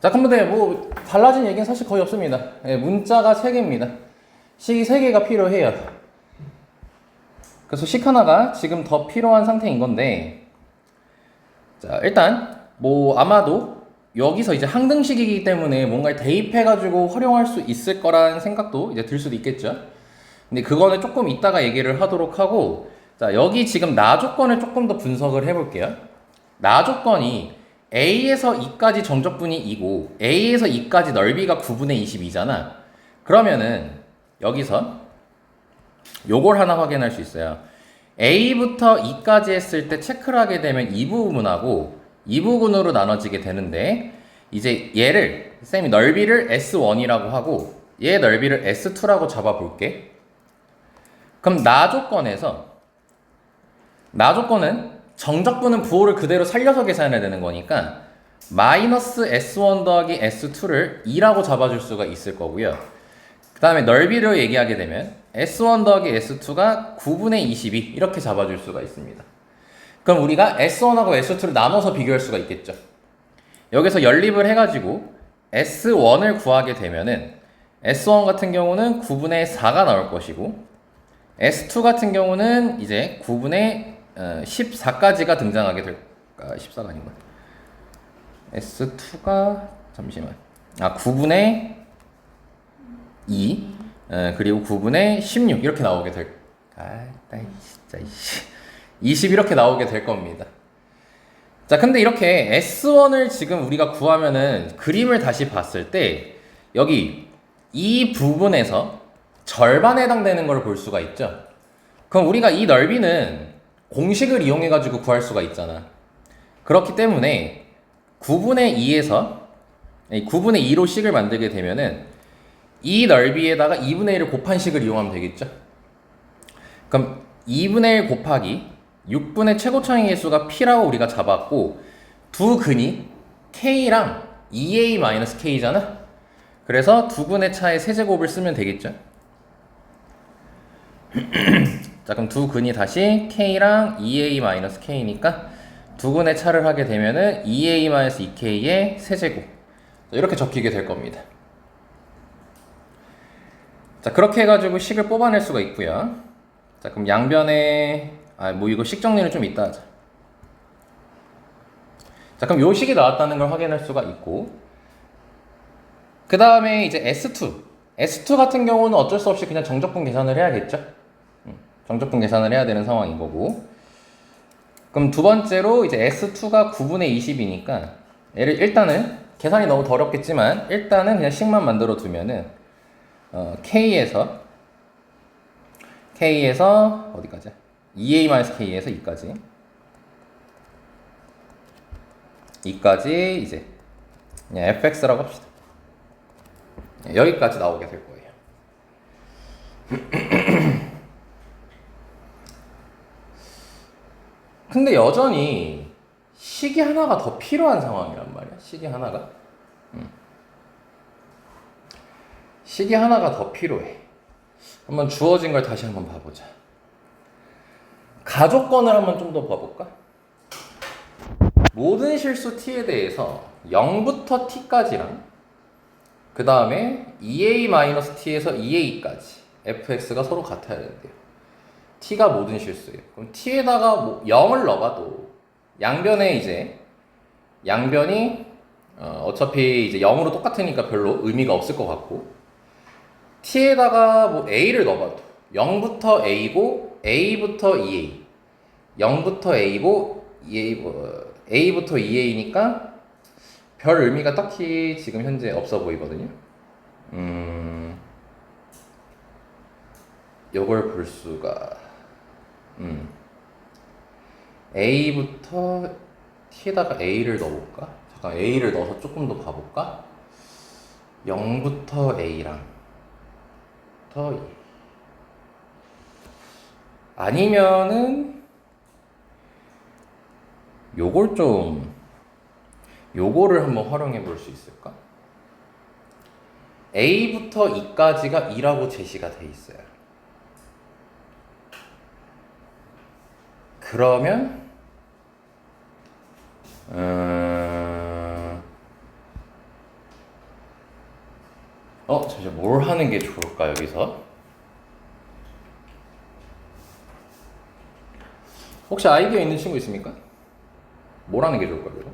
자, 근데 뭐 달라진 얘기는 사실 거의 없습니다. 예, 문자가 3개입니다. 식이 3개가 필요해요. 그래서 식 하나가 지금 더 필요한 상태인 건데, 자, 일단 뭐 아마도 여기서 이제 항등식이기 때문에 뭔가를 대입해가지고 활용할 수 있을 거라는 생각도 이제 들 수도 있겠죠. 근데 그거는 조금 이따가 얘기를 하도록 하고, 자, 여기 지금 나 조건을 조금 더 분석을 해볼게요. 나 조건이 A에서 E까지 정적분이 2고 A에서 E까지 넓이가 9분의 22잖아. 그러면은 여기서 요걸 하나 확인할 수 있어요. A부터 E까지 했을 때 체크를 하게 되면 이 부분하고 이 부분으로 나눠지게 되는데, 이제 얘를 쌤이 넓이를 S1이라고 하고 얘 넓이를 S2라고 잡아볼게. 그럼 나 조건은 정적분은 부호를 그대로 살려서 계산해야 되는 거니까 마이너스 S1 더하기 S2를 2라고 잡아줄 수가 있을 거고요. 그 다음에 넓이를 얘기하게 되면 S1 더하기 S2가 9분의 22 이렇게 잡아줄 수가 있습니다. 그럼 우리가 S1하고 S2를 나눠서 비교할 수가 있겠죠. 여기서 연립을 해가지고 S1을 구하게 되면은 S1 같은 경우는 9분의 4가 나올 것이고 S2 같은 경우는 이제 9분의 14까지가 등장하게 될까? 14가 아닌가? S2가 잠시만. 9분의 2 그리고 9분의 16 이렇게 나오게 될. 진짜 20 이렇게 나오게 될 겁니다. 자, 근데 이렇게 S1을 지금 우리가 구하면은 그림을 다시 봤을 때 여기 이 부분에서 절반에 해당되는 걸 볼 수가 있죠. 그럼 우리가 이 넓이는 공식을 이용해 가지고 구할 수가 있잖아. 그렇기 때문에 9분의 2에서 9분의 2로 식을 만들게 되면은 이 넓이에다가 2분의 1을 곱한 식을 이용하면 되겠죠. 그럼 2분의 1 곱하기 6분의 최고차의 개수가 P라고 우리가 잡았고 두 근이 K랑 2A-K잖아. 그래서 두 근의 차의 세제곱을 쓰면 되겠죠. 자, 그럼 두 근이 다시 K랑 2A-K니까 두 근의 차를 하게 되면은 2A-2K의 세제곱 이렇게 적히게 될 겁니다. 자, 그렇게 해가지고 식을 뽑아낼 수가 있고요. 자, 그럼 양변에 뭐 이거 식 정리는 좀 이따 하자. 자, 그럼 요 식이 나왔다는 걸 확인할 수가 있고, 그 다음에 이제 S2 같은 경우는 어쩔 수 없이 그냥 정적분 계산을 해야겠죠. 정적분 계산을 해야 되는 상황인 거고, 그럼 두 번째로 이제 S2가 9분의 20이니까 얘를 일단은 계산이 너무 더럽겠지만 일단은 그냥 식만 만들어 두면은 K에서 어디까지? 2A-K에서 2까지 이제 그냥 fx라고 합시다. 여기까지 나오게 될 거예요. 근데 여전히 식이 하나가 더 필요한 상황이란 말이야. 식이 하나가 더 필요해. 한번 주어진 걸 다시 한번 봐보자. 가조건을 한번 좀 더 봐볼까? 모든 실수 t에 대해서 0부터 t까지랑 그 다음에 2a-t에서 2a까지 fx가 서로 같아야 된대요. t가 모든 실수예요. 그럼 t에다가 뭐 0을 넣어봐도 양변이 어차피 이제 0으로 똑같으니까 별로 의미가 없을 것 같고, t에다가 뭐 a를 넣어봐도 0부터 a고 a부터 2a 0부터 a고 a부터 2a니까 별 의미가 딱히 지금 현재 없어 보이거든요. 요걸 볼 수가 a부터 t에다가 a를 넣어볼까? 잠깐 a를 넣어서 조금 더 봐볼까? 0부터 a랑 더 아니면은 요거를 한번 활용해 볼 수 있을까? a부터 2까지가 2라고 제시가 돼 있어요. 그러면 잠시만, 뭘 하는 게 좋을까, 여기서? 혹시 아이디어 있는 친구 있습니까? 뭘 하는 게 좋을까요, 여기서?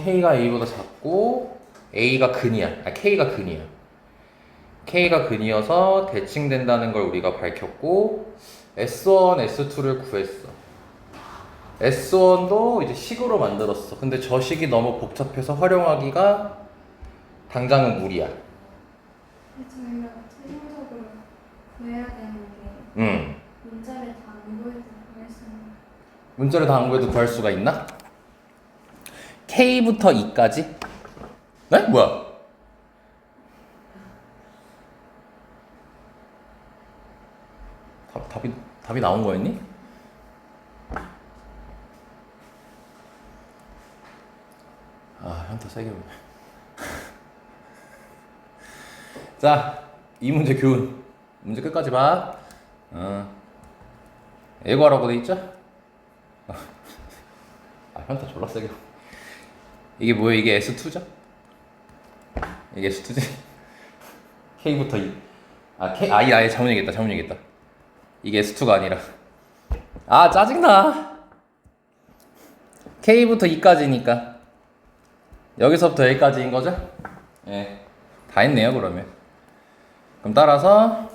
K가 A보다 작고 A가 근이야. K가 근이야. K가 근이어서 대칭된다는 걸 우리가 밝혔고 S1, S2를 구했어. S1도 이제 식으로 만들었어. 근데 저 식이 너무 복잡해서 활용하기가 당장은 무리야. 저희가 최종적으로 구해야 되는 게 음. 문자를 다 안 구해도 구할 수 있는. 문자를 다 안 구해도 구할 수가 있나? K부터 E까지? 네? 뭐야? 답이 나온 거였니? 현타 세게 오네. 자, 이 문제 교훈. 문제 끝까지 봐. 예고하라고 돼 있죠? 현타 졸라 세게. 이게 뭐예요? 이게 S2죠? 이게 S2지? K부터 E. 아예 잘못 얘기했다. 이게 S2가 아니라. 짜증나. K부터 E까지니까. 여기서부터 여기까지인 거죠? 예. 다 했네요, 그러면. 그럼 따라서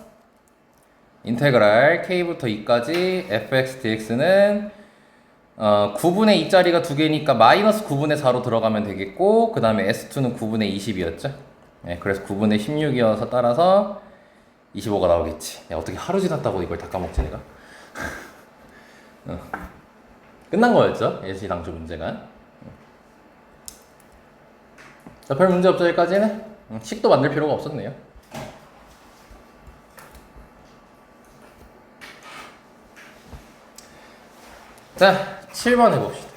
인테그랄 K부터 E까지 fx dx는 9분의 2짜리가 두 개니까 마이너스 9분의 4로 들어가면 되겠고, 그 다음에 S2는 9분의 20이었죠? 네, 그래서 9분의 16이어서 따라서 25가 나오겠지. 야, 어떻게 하루 지났다고 이걸 다 까먹지, 내가? 끝난 거였죠? 예시 당초 문제가. 자, 별 문제 없죠, 여기까지는? 식도 만들 필요가 없었네요. 자, 7번 해봅시다.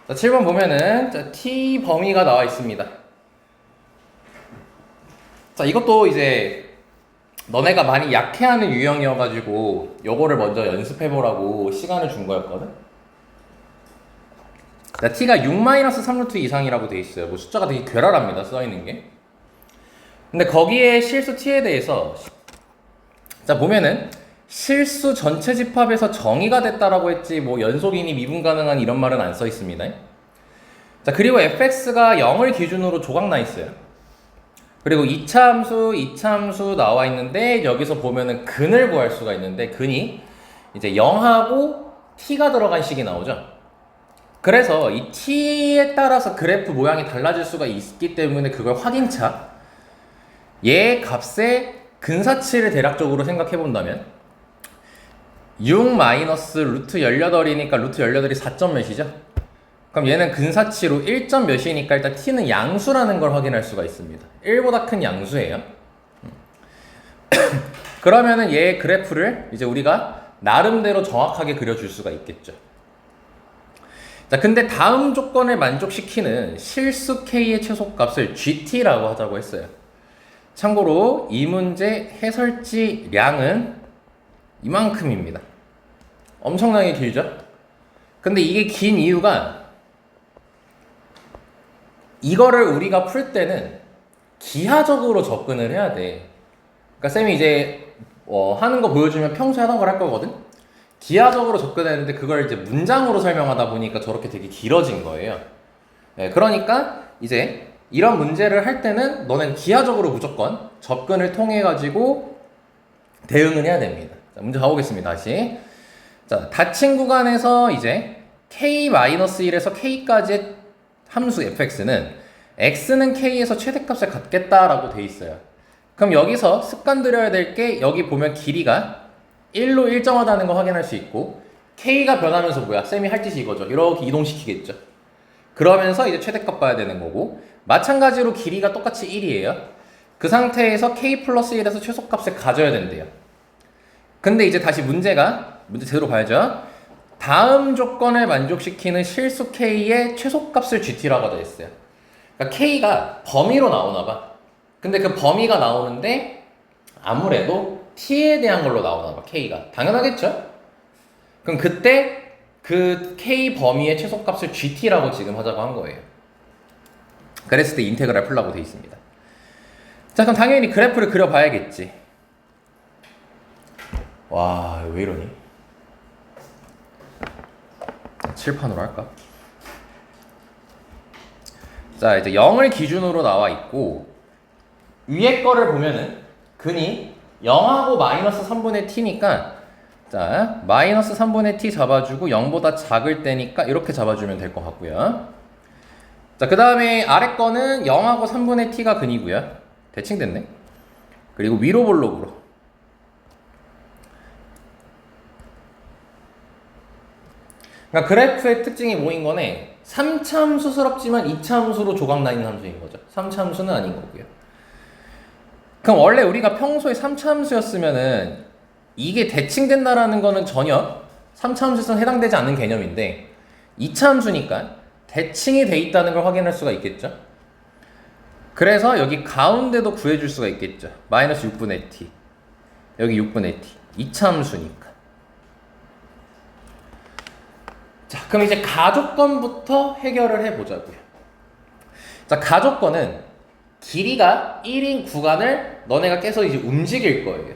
자, 7번 보면은 T 범위가 나와 있습니다. 자, 이것도 이제 너네가 많이 약해하는 유형이어가지고 요거를 먼저 연습해보라고 시간을 준 거였거든. 자, T가 6-3루트 이상이라고 돼 있어요. 뭐 숫자가 되게 괴랄합니다, 써있는 게. 근데 거기에 실수 T에 대해서 자, 보면은 실수 전체 집합에서 정의가 됐다라고 했지 뭐 연속이니 미분 가능한 이런 말은 안 써 있습니다. 자, 그리고 fx가 0을 기준으로 조각 나 있어요. 그리고 2차 함수 나와 있는데 여기서 보면은 근을 구할 수가 있는데 근이 이제 0하고 t가 들어간 식이 나오죠. 그래서 이 t에 따라서 그래프 모양이 달라질 수가 있기 때문에 그걸 확인차 얘 값의 근사치를 대략적으로 생각해 본다면 6 마이너스 루트 18이니까 루트 18이 4점 몇이죠? 그럼 얘는 근사치로 1점 몇이니까 일단 t는 양수라는 걸 확인할 수가 있습니다. 1보다 큰 양수예요. 그러면은 얘 그래프를 이제 우리가 나름대로 정확하게 그려줄 수가 있겠죠. 자, 근데 다음 조건을 만족시키는 실수 k의 최소값을 gt라고 하자고 했어요. 참고로 이 문제 해설지량은 이만큼입니다. 엄청나게 길죠? 근데 이게 긴 이유가 이거를 우리가 풀 때는 기하적으로 접근을 해야 돼. 그러니까 쌤이 이제 하는 거 보여주면 평소에 하던 걸 할 거거든? 기하적으로 접근했는데 그걸 이제 문장으로 설명하다 보니까 저렇게 되게 길어진 거예요. 네, 그러니까 이제 이런 문제를 할 때는 너는 기하적으로 무조건 접근을 통해 가지고 대응을 해야 됩니다. 자, 문제 가보겠습니다. 다시. 자, 닫힌 구간에서 이제 k-1에서 k까지의 함수 fx는 x는 k에서 최대값을 갖겠다라고 돼 있어요. 그럼 여기서 습관 들여야 될 게 여기 보면 길이가 1로 일정하다는 거 확인할 수 있고 k가 변하면서 뭐야? 쌤이 할 짓이 이거죠. 이렇게 이동시키겠죠. 그러면서 이제 최대값 봐야 되는 거고 마찬가지로 길이가 똑같이 1이에요. 그 상태에서 k 플러스 1에서 최소값을 가져야 된대요. 근데 이제 다시 문제 제대로 봐야죠. 다음 조건을 만족시키는 실수 k의 최소값을 gt라고 되어 있어요. 그러니까 k가 범위로 나오나 봐. 근데 그 범위가 나오는데 아무래도 t에 대한 걸로 나오나 봐. k가 당연하겠죠? 그럼 그때 그 k 범위의 최소값을 gt라고 지금 하자고 한 거예요. 그랬을 때 인테그랄 풀라고 돼 있습니다. 자, 그럼 당연히 그래프를 그려봐야겠지. 와, 왜 이러니? 칠판으로 할까? 자, 이제 0을 기준으로 나와 있고 위에 거를 보면은 근이 0하고 마이너스 3분의 t니까 자, 마이너스 3분의 t 잡아주고 0보다 작을 때니까 이렇게 잡아주면 될 것 같고요. 자, 그 다음에 아래 거는 0하고 3분의 t가 근이고요. 대칭 됐네. 그리고 위로 볼록으로. 그러니까 그래프의 특징이 뭐인 거네. 3차함수스럽지만 2차함수로 조각 나있는 함수인 거죠. 3차함수는 아닌 거고요. 그럼 원래 우리가 평소에 3차함수였으면은 이게 대칭된다라는 거는 전혀 3차함수에서는 해당되지 않는 개념인데 2차함수니까 대칭이 돼 있다는 걸 확인할 수가 있겠죠. 그래서 여기 가운데도 구해줄 수가 있겠죠. 마이너스 6분의 t 여기 6분의 t 2차함수니까. 자, 그럼 이제 가족건부터 해결을 해보자고요. 자, 가족건은 길이가 1인 구간을 너네가 계속 이제 움직일 거예요.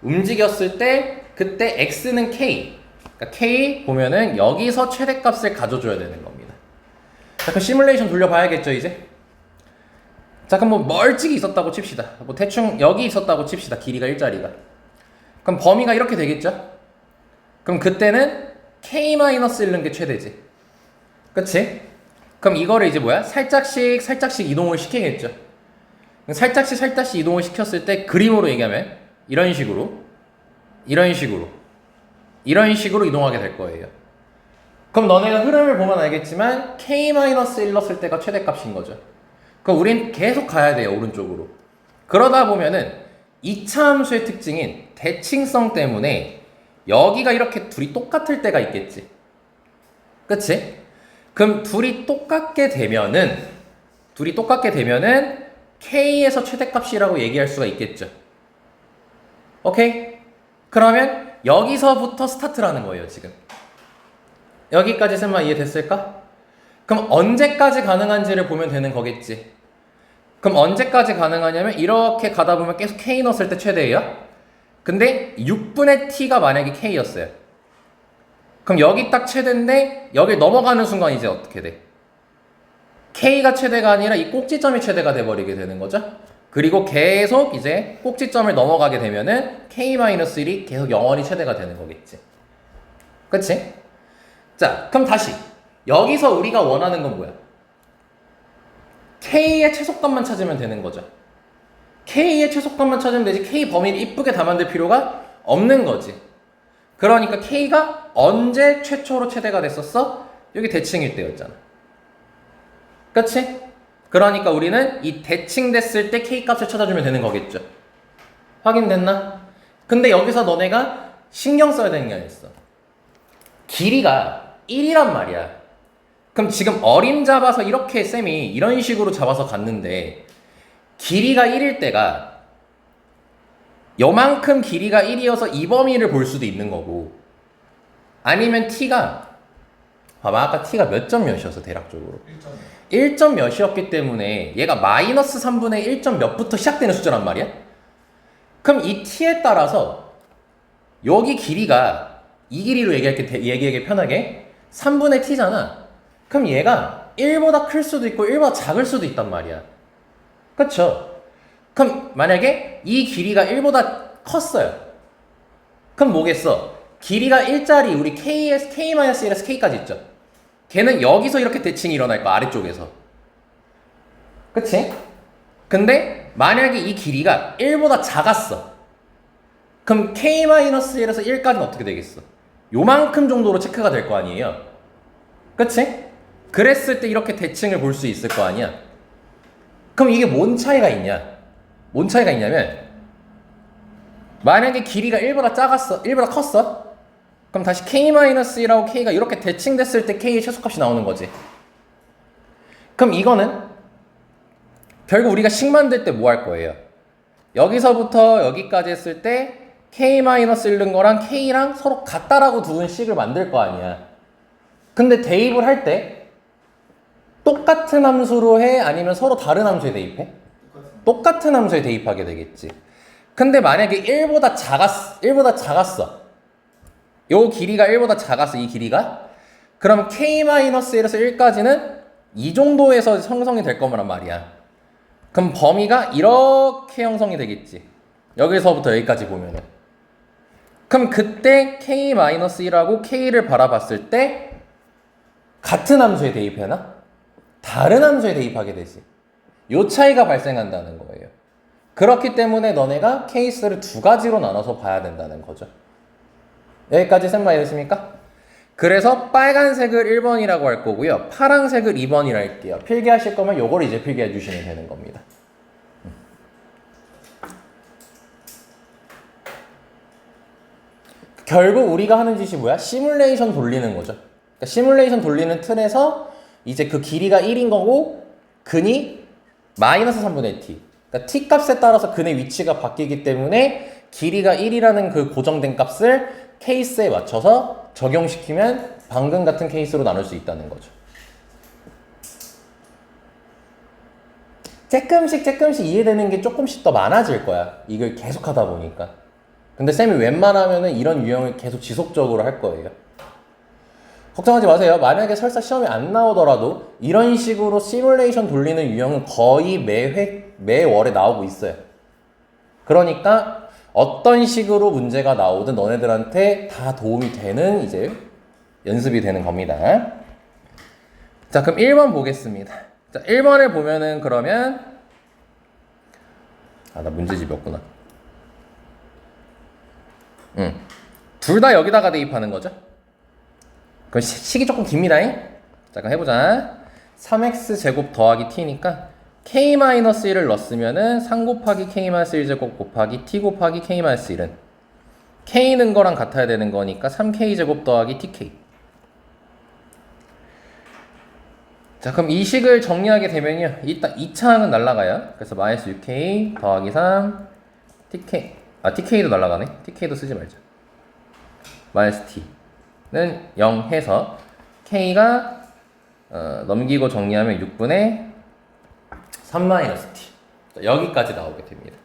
움직였을 때 그때 x는 k, 그러니까 k 보면은 여기서 최대값을 가져줘야 되는 겁니다. 자, 그럼 시뮬레이션 돌려봐야겠죠 이제. 자, 그럼 뭐 멀찍이 있었다고 칩시다. 뭐 대충 여기 있었다고 칩시다. 길이가 일자리가. 그럼 범위가 이렇게 되겠죠? 그럼 그때는 k-1는 게 최대지. 그치? 그럼 이거를 이제 뭐야? 살짝씩 이동을 시키겠죠. 살짝씩 이동을 시켰을 때 그림으로 얘기하면 이런 식으로 이동하게 될 거예요. 그럼 너네가 흐름을 보면 알겠지만 k-1 넣었을 때가 최대값인 거죠. 그럼 우린 계속 가야 돼요, 오른쪽으로. 그러다 보면은 2차 함수의 특징인 대칭성 때문에 여기가 이렇게 둘이 똑같을 때가 있겠지. 그치? 그럼 둘이 똑같게 되면은 K에서 최대값이라고 얘기할 수가 있겠죠. 오케이? 그러면 여기서부터 스타트라는 거예요, 지금. 여기까지 셈마 이해됐을까? 그럼 언제까지 가능한지를 보면 되는 거겠지. 그럼 언제까지 가능하냐면 이렇게 가다 보면 계속 K 넣었을 때 최대예요. 근데 6분의 t가 만약에 k였어요. 그럼 여기 딱 최대인데 여기 넘어가는 순간 이제 어떻게 돼? k가 최대가 아니라 이 꼭지점이 최대가 돼버리게 되는 거죠. 그리고 계속 이제 꼭지점을 넘어가게 되면은 k-1이 계속 영원히 최대가 되는 거겠지. 그치? 자, 그럼 다시 여기서 우리가 원하는 건 뭐야? k의 최소값만 찾으면 되는 거죠. k의 최소값만 찾으면 되지 k 범위를 이쁘게 다 만들 필요가 없는 거지. 그러니까 k가 언제 최초로 최대가 됐었어? 여기 대칭일 때였잖아. 그치? 그러니까 우리는 이 대칭됐을 때 k 값을 찾아주면 되는 거겠죠. 확인됐나? 근데 여기서 너네가 신경 써야 되는 게 하나 있어. 길이가 1이란 말이야. 그럼 지금 어림 잡아서 이렇게 쌤이 이런 식으로 잡아서 갔는데 길이가 1일 때가 요만큼 길이가 1이어서 이 범위를 볼 수도 있는 거고, 아니면 t가 봐봐, 아까 t가 몇 점 몇이어서 대략적으로 1점 몇이었기 때문에 얘가 마이너스 3분의 1점 몇부터 시작되는 숫자란 말이야. 그럼 이 t에 따라서 여기 길이가 이 길이로 얘기하기 편하게 3분의 t잖아. 그럼 얘가 1보다 클 수도 있고 1보다 작을 수도 있단 말이야. 그쵸? 그럼 만약에 이 길이가 1보다 컸어요. 그럼 뭐겠어? 길이가 1짜리 우리 k-1에서 k까지 있죠? 걔는 여기서 이렇게 대칭이 일어날 거야, 아래쪽에서. 그치? 근데 만약에 이 길이가 1보다 작았어. 그럼 k-1에서 1까지는 어떻게 되겠어? 요만큼 정도로 체크가 될 거 아니에요? 그치? 그랬을 때 이렇게 대칭을 볼 수 있을 거 아니야? 그럼 이게 뭔 차이가 있냐? 뭔 차이가 있냐면 만약에 길이가 1보다 컸어? 그럼 다시 k-1하고 k가 이렇게 대칭됐을 때 k의 최소값이 나오는 거지. 그럼 이거는 결국 우리가 식 만들 때 뭐 할 거예요? 여기서부터 여기까지 했을 때 k-1는 거랑 k랑 서로 같다라고 두는 식을 만들 거 아니야. 근데 대입을 할 때 똑같은 함수로 해? 아니면 서로 다른 함수에 대입해? 똑같은 함수에 대입하게 되겠지. 근데 만약에 1보다 작았어. 요 길이가 1보다 작았어, 이 길이가. 그럼 k-1에서 1까지는 이 정도에서 형성이 될 거란 말이야. 그럼 범위가 이렇게 형성이 되겠지. 여기서부터 여기까지 보면은. 그럼 그때 k-1하고 k를 바라봤을 때 같은 함수에 대입해나? 다른 함수에 대입하게 되지. 요 차이가 발생한다는 거예요. 그렇기 때문에 너네가 케이스를 두 가지로 나눠서 봐야 된다는 거죠. 여기까지 쌤 많이 됐습니까? 그래서 빨간색을 1번이라고 할 거고요. 파란색을 2번이라 할게요. 필기하실 거면 요걸 이제 필기해 주시면 되는 겁니다. 결국 우리가 하는 짓이 뭐야? 시뮬레이션 돌리는 거죠. 그러니까 시뮬레이션 돌리는 틀에서 이제 그 길이가 1인 거고 근이 마이너스 3분의 t. 그러니까 t 값에 따라서 근의 위치가 바뀌기 때문에 길이가 1이라는 그 고정된 값을 케이스에 맞춰서 적용시키면 방금 같은 케이스로 나눌 수 있다는 거죠. 조금씩 이해되는 게 조금씩 더 많아질 거야. 이걸 계속 하다 보니까. 근데 쌤이 웬만하면은 이런 유형을 계속 지속적으로 할 거예요. 걱정하지 마세요. 만약에 설사 시험이 안 나오더라도 이런 식으로 시뮬레이션 돌리는 유형은 거의 매월에 나오고 있어요. 그러니까 어떤 식으로 문제가 나오든 너네들한테 다 도움이 되는 이제 연습이 되는 겁니다. 자, 그럼 1번 보겠습니다. 자, 1번을 보면은 그러면 나 문제집이 없구나. 둘 다 여기다가 대입하는 거죠. 그럼 식이 조금 깁니다. 잠깐 해보자. 3x 제곱 더하기 t니까 k-1을 넣었으면은 3 곱하기 k-1 제곱 곱하기 t 곱하기 k-1은 k는 거랑 같아야 되는 거니까 3k 제곱 더하기 tk. 자, 그럼 이 식을 정리하게 되면요, 일단 2차항은 날라가요. 그래서 마이너스 6k 더하기 3 tk. tk도 날라가네. tk도 쓰지 말자. 마이너스 t는 0 해서 k가 넘기고 정리하면 6분의 3 마이너스 t. 자, 여기까지 나오게 됩니다.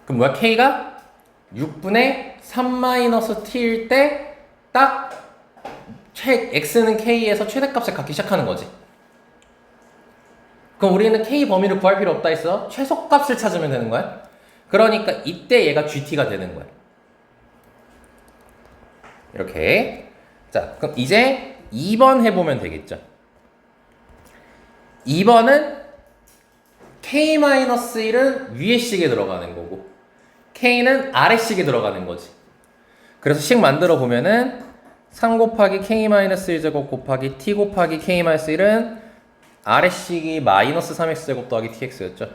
그럼 뭐야? k가 6분의 3 마이너스 t일 때 딱 x는 k에서 최대값을 갖기 시작하는 거지. 그럼 우리는 k 범위를 구할 필요 없다 했어. 최소값을 찾으면 되는 거야. 그러니까 이때 얘가 gt가 되는 거야. 이렇게. 자, 그럼 이제 2번 해보면 되겠죠. 2번은 k-1은 위에 식에 들어가는 거고 k는 아래 식에 들어가는 거지. 그래서 식 만들어 보면은 3 곱하기 k-1제곱 곱하기 t 곱하기 k-1은 아래 식이 마이너스 3x제곱 더하기 tx였죠.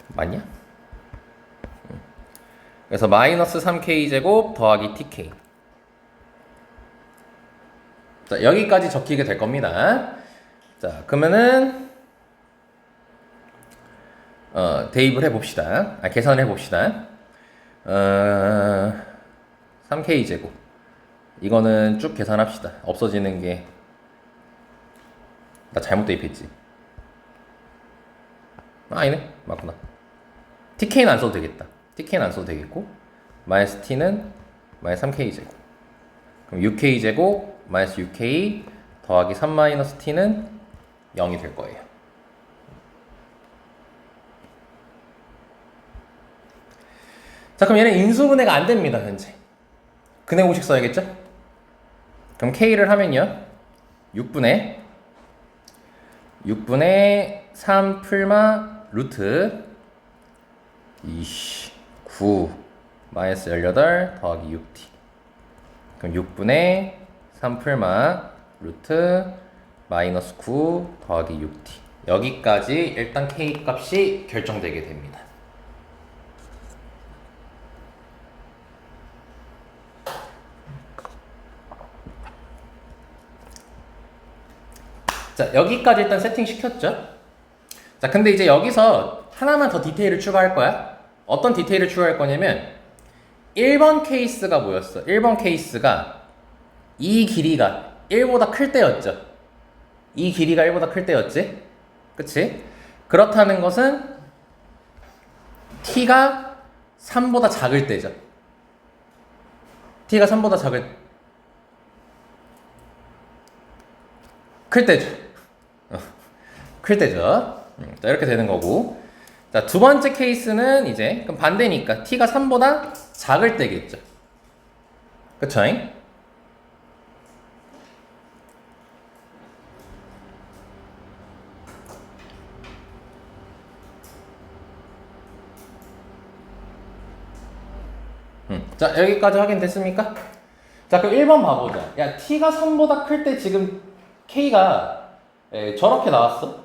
맞냐? 그래서 마이너스 3k제곱 더하기 tk. 자, 여기까지 적히게 될 겁니다. 자, 그러면은 대입을 해봅시다. 계산을 해봅시다. 3k제곱. 이거는 쭉 계산합시다. 없어지는 게 나 잘못 대입했지. 아니네. 맞구나. TK는 안 써도 되겠다. TK는 안 써도 되겠고 마이너스 T는 마이너스 3K제곱. 그럼 6K제곱 마이너스 6K 더하기 3 마이너스 T는 0이 될 거예요. 자, 그럼 얘는 인수분해가 안 됩니다. 현재. 근해 공식 써야겠죠? 그럼 K를 하면요. 6분의 3 풀마 루트 9 마이너스 18 더하기 6t. 그럼 6분의 3 풀마 루트 마이너스 9 더하기 6t. 여기까지 일단 k 값이 결정되게 됩니다. 자, 여기까지 일단 세팅 시켰죠? 자, 근데 이제 여기서 하나만 더 디테일을 추가할 거야. 어떤 디테일을 추가할 거냐면 1번 케이스가 뭐였어? 1번 케이스가 이 길이가 1보다 클 때였죠. 이 길이가 1보다 클 때였지? 그치? 그렇다는 것은 t가 3보다 작을 때죠. t가 3보다 클 때죠. 클 때죠. 자, 이렇게 되는 거고. 자, 두 번째 케이스는 이제 그럼 반대니까 t가 3보다 작을 때겠죠. 그쵸?잉? 자, 여기까지 확인됐습니까? 자, 그럼 1번 봐보자. 야, t가 3보다 클 때 지금 k가 저렇게 나왔어.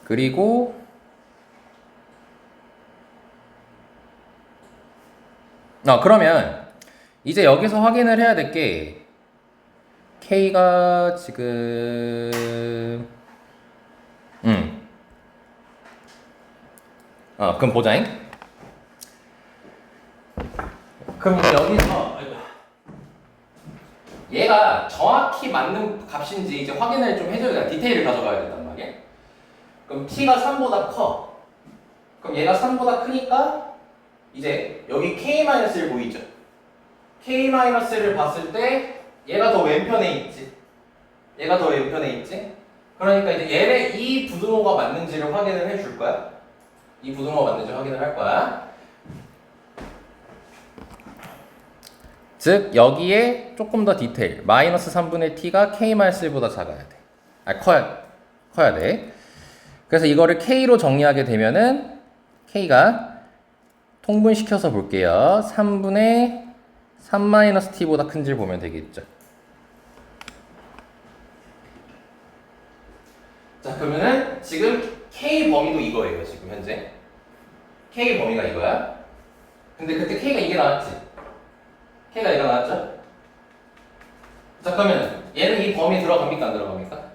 그리고 그러면 이제 여기서 확인을 해야 될 게 k가 지금 그럼 보자잉. 그럼 이제 여기서 얘가 정확히 맞는 값인지 이제 확인을 좀 해줘야 돼. 디테일을 가져가야 된단 말이야. 그럼 t가 3보다 커. 그럼 얘가 3보다 크니까 이제 여기 k-1 보이죠? k-를 봤을 때 얘가 더 왼편에 있지. 얘가 더 왼편에 있지. 그러니까 이제 얘네 이 부등호가 맞는지를 확인을 해줄 거야. 이 부등호가 맞는지 확인을 할 거야. 즉 여기에 조금 더 디테일 마이너스 3분의 t가 k-1보다 작아야 돼. 커야 돼. 그래서 이거를 k로 정리하게 되면은 k가 통분시켜서 볼게요. 3분의 3-t보다 큰지를 보면 되겠죠. 자, 그러면은 지금 k 범위도 이거예요. 지금 현재 k 범위가 이거야. 근데 그때 k가 이게 나왔지. k가 이거 나왔죠? 자, 그러면 얘는 이 범위에 들어갑니까? 안 들어갑니까?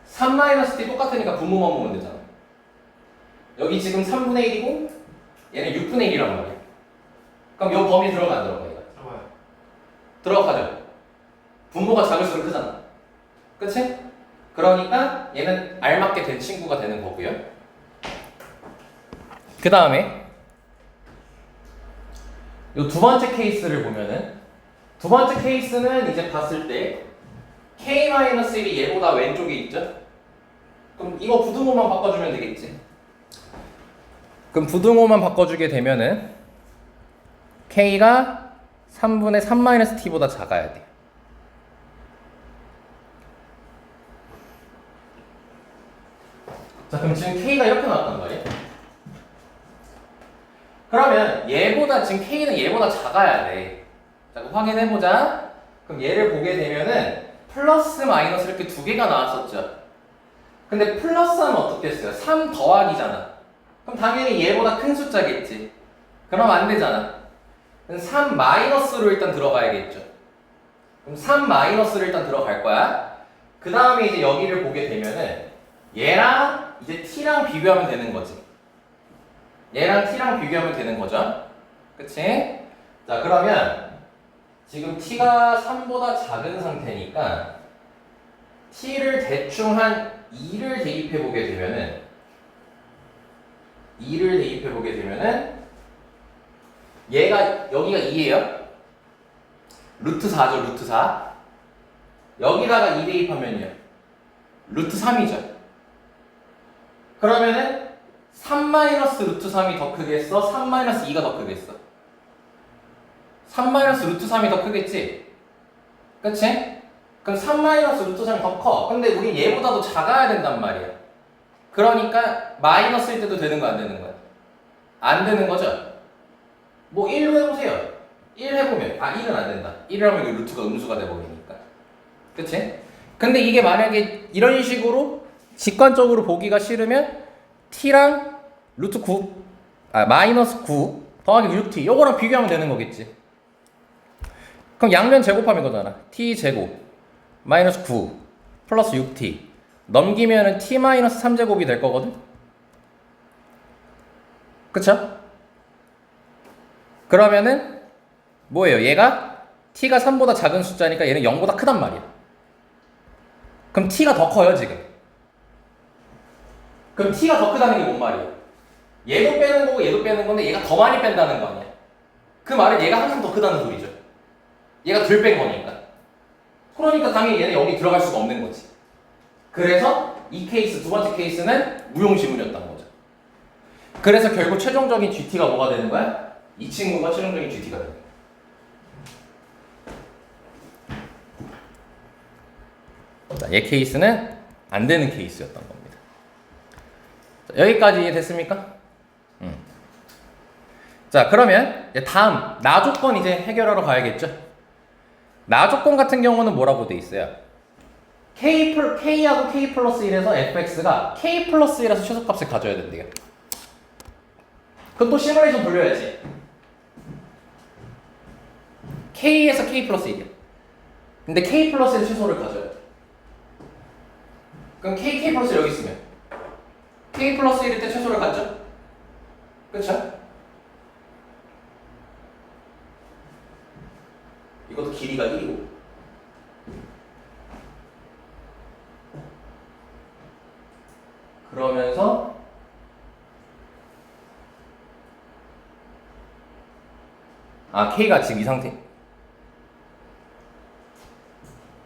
3-t 똑같으니까 분모만 보면 되잖아. 여기 지금 3분의 1이고 얘는 6분의 1이란 말이야. 그럼 이 범위 들어가 안 들어가? 얘가? 들어가요. 들어가죠. 분모가 작을수록 크잖아. 그치? 그러니까 얘는 알맞게 된 친구가 되는 거고요. 그 다음에 이 두 번째 케이스를 보면은 두 번째 케이스는 이제 봤을 때 k-1이 얘보다 왼쪽에 있죠? 그럼 이거 부등호만 바꿔주면 되겠지. 그럼 부등호만 바꿔주게 되면은 k가 3분의 3-t보다 작아야 돼. 자, 그럼 지금 k가 이렇게 나왔단 말이야. 그러면 얘보다 지금 k는 얘보다 작아야 돼. 자, 그럼 확인해보자. 그럼 얘를 보게 되면은 플러스 마이너스 이렇게 두 개가 나왔었죠. 근데 플러스 하면 어떻게 했어요? 3 더하기잖아. 그럼 당연히 얘보다 큰 숫자겠지. 그럼 안 되잖아. 그럼 3 마이너스로 일단 들어가야겠죠. 그럼 3 마이너스로 일단 들어갈 거야. 그 다음에 이제 여기를 보게 되면은 얘랑 이제 t랑 비교하면 되는 거지. 얘랑 t랑 비교하면 되는 거죠. 그치? 자, 그러면 지금 t가 3보다 작은 상태니까 t를 대충 한 2를 대입해 보게 되면은 얘가 여기가 2예요. 루트 4죠. 루트 4. 여기다가 2 대입하면요. 루트 3이죠. 그러면은 3-루트 3이 더 크겠어? 3-2가 더 크겠어? 3-루트 3이 더 크겠지? 그치? 그럼 3-루트 3이 더 커. 근데 우린 얘보다도 작아야 된단 말이야. 그러니까 마이너스일 때도 되는 거 안 되는 거야? 안 되는 거죠? 뭐 1로 해보세요. 1 해보면 1은 안 된다. 1을 하면 이 루트가 음수가 돼버리니까. 그치? 근데 이게 만약에 이런 식으로 직관적으로 보기가 싫으면 t랑 루트 9, 마이너스 9 더하기 6t 요거랑 비교하면 되는 거겠지. 그럼 양면 제곱하면 이거잖아. t 제곱 마이너스 9 플러스 6t 넘기면은 t 마이너스 3제곱이 될 거거든? 그쵸? 그러면은 뭐예요? 얘가 t가 3보다 작은 숫자니까 얘는 0보다 크단 말이야. 그럼 t가 더 커요 지금. 그럼 t가 더 크다는 게 뭔 말이에요? 얘도 빼는 거고 얘도 빼는 건데 얘가 더 많이 뺀다는 거 아니야? 그 말은 얘가 항상 더 크다는 소리죠. 얘가 덜 뺀 거니까. 그러니까 당연히 얘는 여기 들어갈 수가 없는 거지. 그래서 이 케이스, 두 번째 케이스는 무용지물이었던 거죠. 그래서 결국 최종적인 GT가 뭐가 되는 거야? 이 친구가 최종적인 GT가 되는 거야. 자, 얘 케이스는 안 되는 케이스였던 겁니다. 자, 여기까지 이해됐습니까? 자, 그러면 다음 나 조건 이제 해결하러 가야겠죠? 나 조건 같은 경우는 뭐라고 돼 있어요? K하고 K 플러스 1에서 fx가 K 플러스 1에서 최소값을 가져야 된대요. 그럼 또 시뮬레이션 돌려야지. K에서 K 플러스 1이야. 근데 K 플러스 1 최소를 가져야 돼. 그럼 K 플러스 1 여기 있으면 K 플러스 1일 때 최소를 갖죠? 그쵸? 이것도 길이가 1이고 그러면서 K가 지금 이 상태.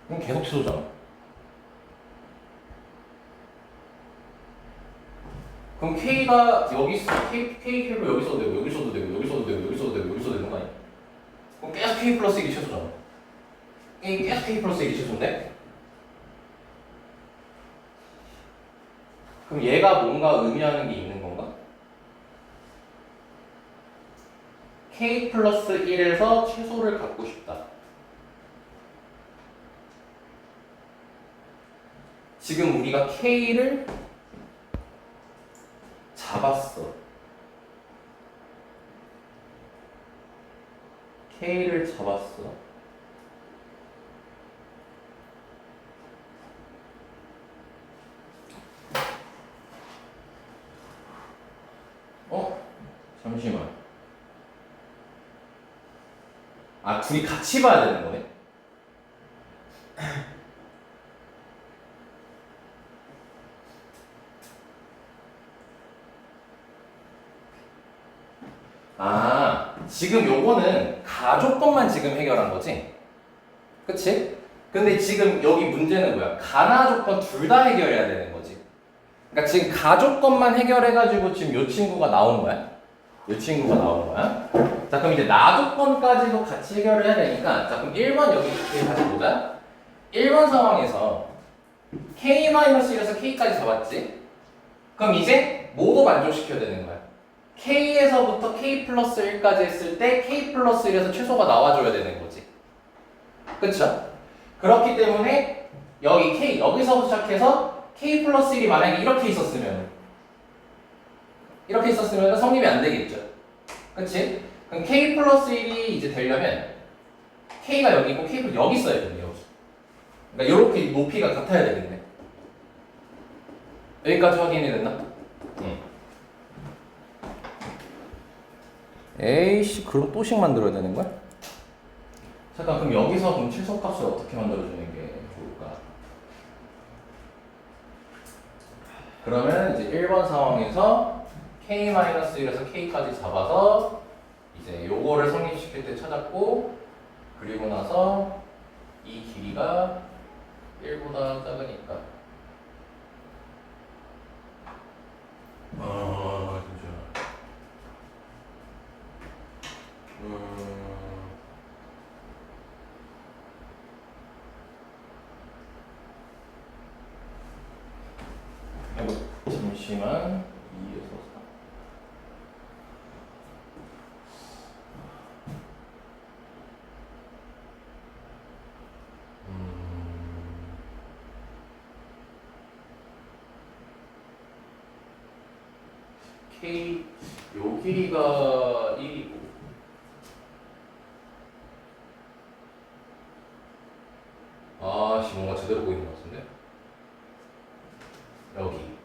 그럼 계속 취소잖아. 그럼 K가 여기 있어. K로 여기 써도 되고 여기 써도 되고 여기 써도 되고 여기 써도 되고 여기 써도 되는 거 아니야? 그럼 계속 K 플러스 1이 최소잖아. 계속 K 플러스 1이 최소인데? 그럼 얘가 뭔가 의미하는 게 있는 건가? K 플러스 1에서 최소를 갖고 싶다. 지금 우리가 K를 잡았어. K를 잡았어. 잠시만. 둘이 같이 봐야 되는 거네? 지금 요거는 가조건만 지금 해결한 거지? 그치? 근데 지금 여기 문제는 뭐야? 가나 조건 둘 다 해결해야 되는 거지. 그러니까 지금 가조건만 해결해가지고 지금 요 친구가 나온 거야? 요 친구가 나온 거야? 자, 그럼 이제 나 조건까지도 같이 해결을 해야 되니까, 자, 그럼 1번 여기 다시 보자. 1번 상황에서 K-1에서 K까지 잡았지? 그럼 이제 모두 만족시켜야 되는 거야. K에서부터 K 플러스 1까지 했을 때 K 플러스 1에서 최소가 나와줘야 되는 거지. 그쵸? 그렇기 때문에 여기 K, 여기서부터 시작해서 K 플러스 1이 만약에 이렇게 있었으면 성립이 안 되겠죠. 그치? 그럼 K 플러스 1이 이제 되려면 K가 여기 있고 K 플러스 여기 있어야 되네, 여기. 그러니까 이렇게 높이가 같아야 되겠네. 여기까지 확인이 됐나? 응. 에이씨, 그럼 또씩 만들어야 되는 거야? 잠깐, 그럼 여기서 그럼 최소값을 어떻게 만들어주는 게 좋을까? 그러면 이제 1번 상황에서 K-1에서 K까지 잡아서 이제 요거를 성립시킬 때 찾았고, 그리고 나서 이 길이가 1보다 작으니까 잠시만 2에서 4 K 요 길이가 1이고 뭔가 제대로 보이는 것 같은데? 여기.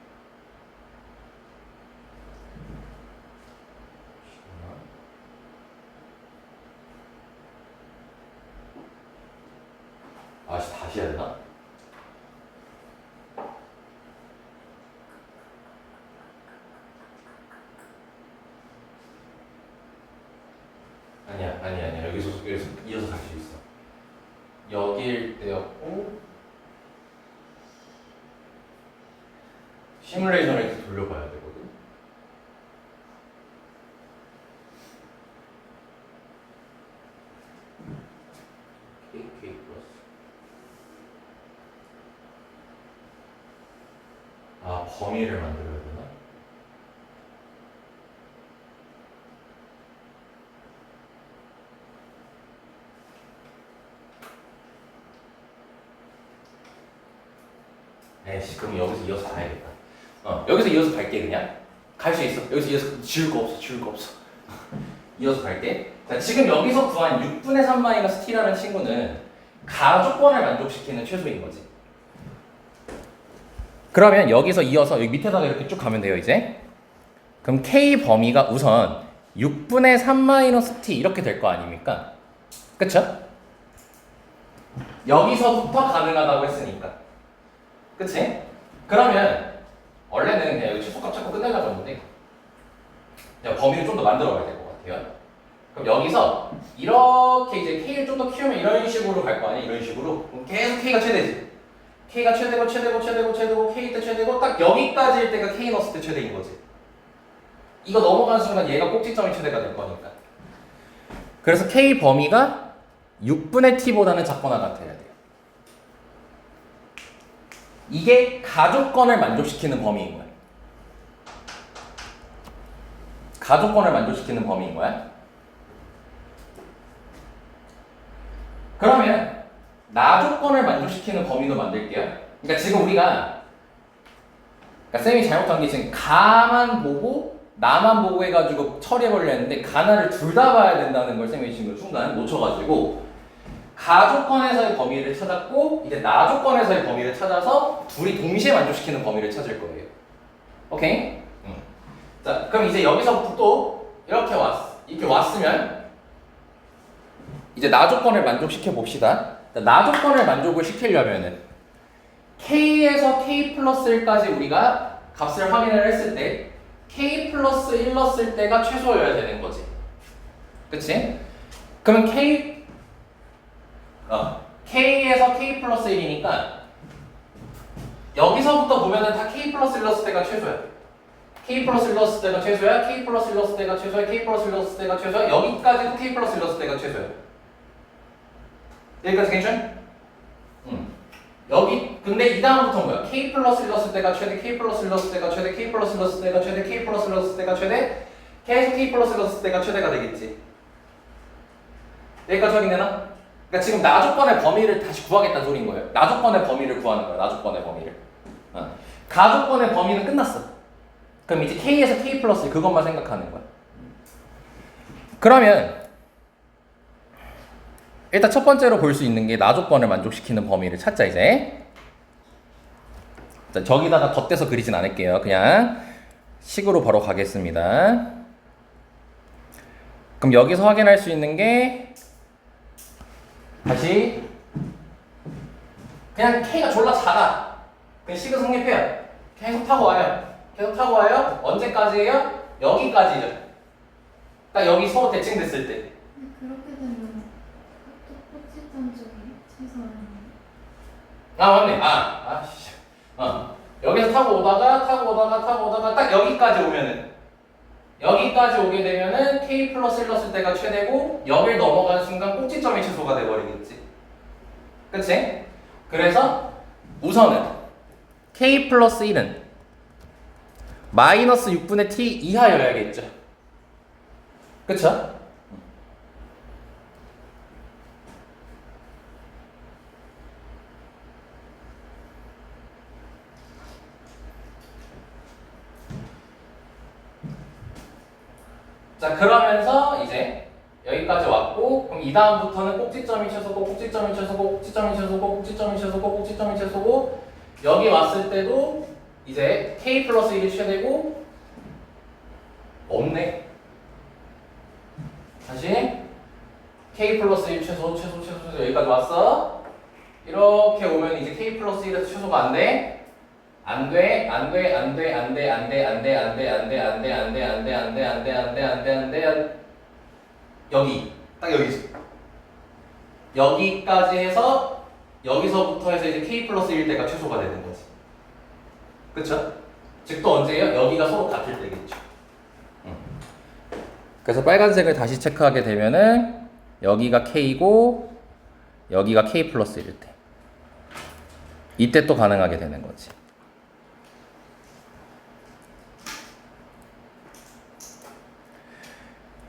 다시 해야 되나? 아니야. 여기서 이어서 갈 수 있어. 여기일 때였고, 시뮬레이션을 이렇게 돌려봐야 되거든. KK 플러스. 범위를 만들어야 되나? 에이씨, 그럼 여기서 이어서 가야겠다. 여기서 이어서 갈게, 그냥. 갈 수 있어. 여기서 이어서 지울 거 없어. 이어서 갈게. 자, 지금 여기서 구한 6분의 3 t라는 친구는 가조건을 만족시키는 최소인 거지. 그러면 여기서 이어서 여기 밑에다가 이렇게 쭉 가면 돼요, 이제. 그럼 k 범위가 우선 6분의 3 t 이렇게 될 거 아닙니까? 그쵸? 여기서부터 가능하다고 했으니까. 그치? 그러면 원래는 그냥 여기 최소값 찾고 끝내려고 했는데 그냥 범위를 좀 더 만들어 가야 될 것 같아요. 그럼 여기서 이렇게 이제 k를 좀 더 키우면 이런 식으로 갈 거 아니야? 이런 식으로. 그럼 계속 k가 최대지. k가 최대고 k 때 최대고 딱 여기까지일 때가 k 넣었을 때 최대인 거지. 이거 넘어가는 순간 얘가 꼭지점이 최대가 될 거니까. 그래서 k 범위가 6분의 t보다는 작거나 같아야 돼요. 이게 가조건을 만족시키는 범위인 거야. 가조건을 만족시키는 범위인 거야. 그러면 나조건을 만족시키는 범위도 만들게요. 그러니까 지금 우리가 쌤이 잘못한 게 지금 가만 보고 나만 보고 해가지고 처리해보려 했는데 가나를 둘 다 봐야 된다는 걸 쌤이 지금 순간 놓쳐가지고 가조건에서의 범위를 찾았고 이제 나조건에서의 범위를 찾아서 둘이 동시에 만족시키는 범위를 찾을 거예요. 오케이? 자, 그럼 이제 여기서부터 또 이렇게 왔으면 이제 나조건을 만족시켜 봅시다. 나조건을 만족을 시키려면은 k에서 k 플러스 1까지 우리가 값을 확인을 했을 때 k 플러스 1 넣었을 때가 최소여야 되는 거지. 그치? 그러면 k에서 k 플러스 1이니까 여기서부터 보면은 다 k 플러스 1 넣었을 때가 최소야. k 플러스 1 넣었을 때가 최소야. k 플러스 1 넣었을 때가 최소야. k 플러스 1 넣었을 때가 최소야. 여기까지도 k 플러스 1 넣었을 때가 최소야. 여기까지 괜찮? 여기 근데 이 다음부터 뭐야? k 플러스 1 넣었을 때가 최대, k 플러스 1 넣었을 때가 최대, k 플러스 1 넣었을 때가 최대, k 플러스 1 넣었을 때가 최대, 계속 k 플러스 1 넣었을 때가 최대가 되겠지. 여기까지 확인되나? 그러니까 지금 나조건의 범위를 다시 구하겠다는 소리인 거예요. 나조건의 범위를 구하는 거야. 나조건의 범위를. 가조건의 범위는 끝났어. 그럼 이제 k에서 k 플러스 1 그것만 생각하는 거야. 그러면 일단 첫 번째로 볼 수 있는 게 나조건을 만족시키는 범위를 찾자 이제. 자, 저기다가 덧대서 그리진 않을게요. 그냥 식으로 바로 가겠습니다. 그럼 여기서 확인할 수 있는 게 다시 그냥 k가 졸라 작아. 그냥 식은 성립해요. 계속 타고 와요. 계속 타고 와요. 언제까지예요? 여기까지죠. 딱 여기 서로 대칭됐을 때. 그렇게 되면 꼭지점 쪽이 최소한. 맞네. 여기서 타고 오다가 딱 여기까지 오게 되면은 k 플러스 1 넣었을 때가 최대고 여길 넘어가는 순간 꼭지점이 최소가 돼버리겠지. 그치? 그래서 우선은 k 플러스 1은 마이너스 6분의 t 이하여야겠죠. 그쵸? 자, 그러면서 이제 여기까지 왔고 그럼 이 다음부터는 꼭지점이 최소고 꼭지점이 최소고 꼭지점이 최소고 꼭지점이 최소고 꼭지점이 최소고 여기 왔을 때도 이제 k 플러스 1이 최대고 없네. 다시 k 플러스 1 최소 여기까지 왔어. 이렇게 오면 이제 k 플러스 1에서 최소가 안 돼. 안 돼. 여기 딱 여기지. 여기까지 해서 여기서부터 해서 이제 k 플러스 1 때가 최소가 되는 거지. 그쵸? 즉 또 언제예요? 여기가 서로 같을 때겠죠. 그래서 빨간색을 다시 체크하게 되면은 여기가 k고 여기가 k 플러스 1일 때 이때 또 가능하게 되는 거지.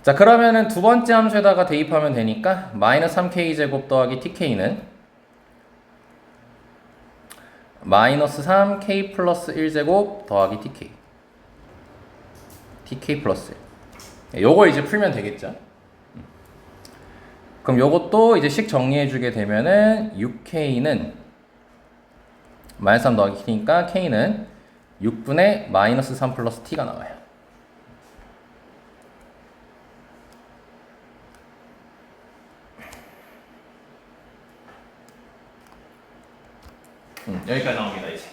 자 그러면은 두 번째 함수에다가 대입하면 되니까 마이너스 3k 제곱 더하기 tk는 마이너스 3k 플러스 1 제곱 더하기 tk 플러스 1. 요거 이제 풀면 되겠죠. 그럼 요것도 이제 식 정리해 주게 되면은 6k는 마이너스 3 더하기 t니까 k는 6분의 마이너스 3 플러스 t가 나와요. 여기까지 나옵니다 이제.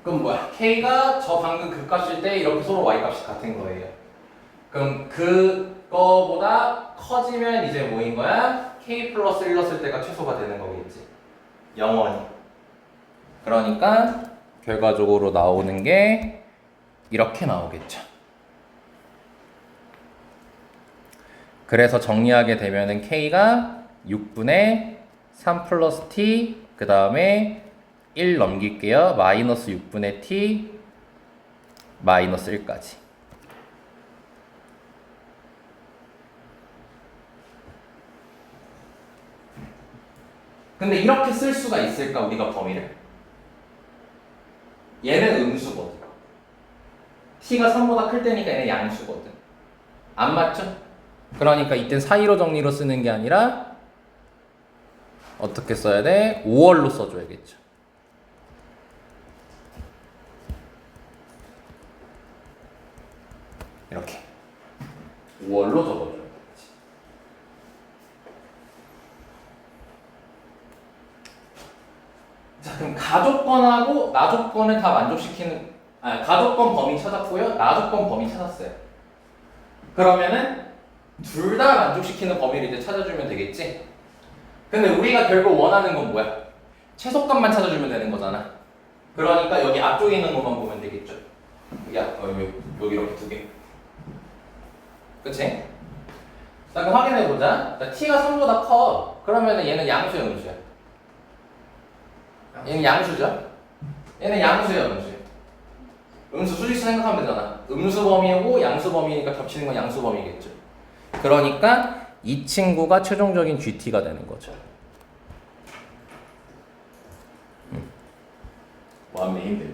그럼 뭐야? K가 저 방금 그 값일 때 이렇게 서로 Y 값이 같은 거예요. 그럼 그거보다 커지면 이제 뭐인 거야? K 플러스 1 넣었을 때가 최소가 되는 거겠지. 영원히. 그러니까 결과적으로 나오는 게 이렇게 나오겠죠. 그래서 정리하게 되면은 K가 6분의 3 플러스 T 그 다음에 1 넘길게요. 마이너스 6분의 T 마이너스 1까지. 근데 이렇게 쓸 수가 있을까 우리가 범위를? 얘는 음수거든. T가 3보다 클 때니까 얘는 양수거든. 안 맞죠? 그러니까 이땐 사이로 정리로 쓰는 게 아니라 어떻게 써야 돼? 5월로 써줘야겠죠. 이렇게 5월로 적어줘야겠지. 자 그럼 가조건하고 나조건을 다 만족시키는 가조건 범위 찾았고요. 나조건 범위 찾았어요. 그러면은 둘 다 만족시키는 범위를 이제 찾아주면 되겠지? 근데 우리가 결국 원하는 건 뭐야? 최소값만 찾아주면 되는 거잖아. 그러니까 여기 앞쪽에 있는 것만 보면 되겠죠? 여기 이렇게 두 개. 그치? 자 그럼 확인해보자. 자, T가 3보다 커. 그러면은 얘는 양수야, 음수야? 얘는 양수죠? 얘는 양수야, 음수야? 음수 수직수 생각하면 되잖아. 음수 범위고 양수 범위니까 겹치는 건 양수 범위겠죠. 그러니까 이 친구가 최종적인 GT가 되는 거죠. 마음이 힘들어.